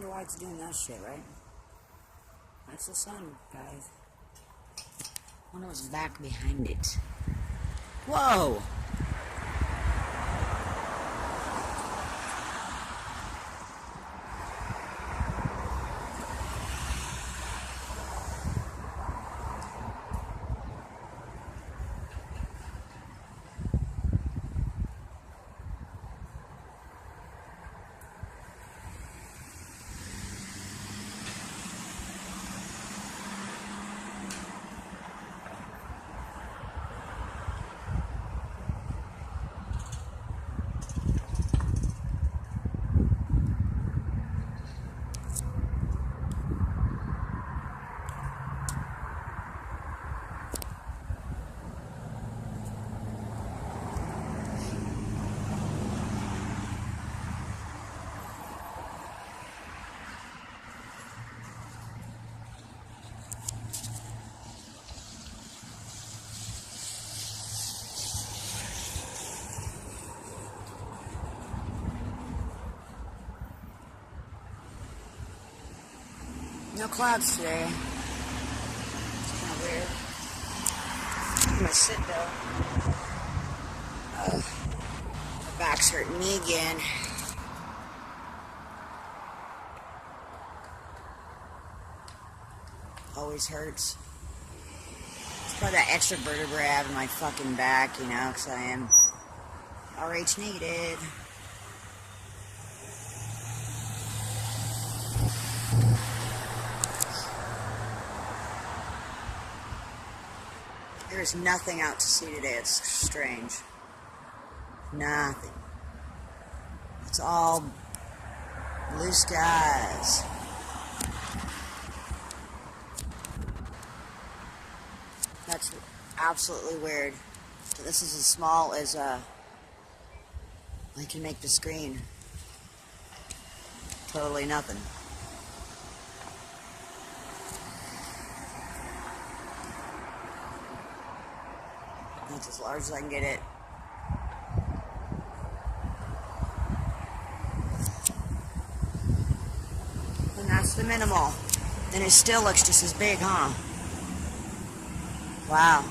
wonder why it's doing that shit, right? That's the sun, guys. I wonder what's back behind it. Whoa! No clouds today. It's kind of weird. I'm gonna sit though. My back's hurting me again. Always hurts. It's probably that extra vertebra I have in my fucking back, you know, because I am RH negative. There's nothing out to see today. It's strange. Nothing. It's all blue skies. That's absolutely weird. So this is as small as I can make the screen. Totally nothing. It's as large as I can get it. And that's the minimal. And it still looks just as big, huh? Wow.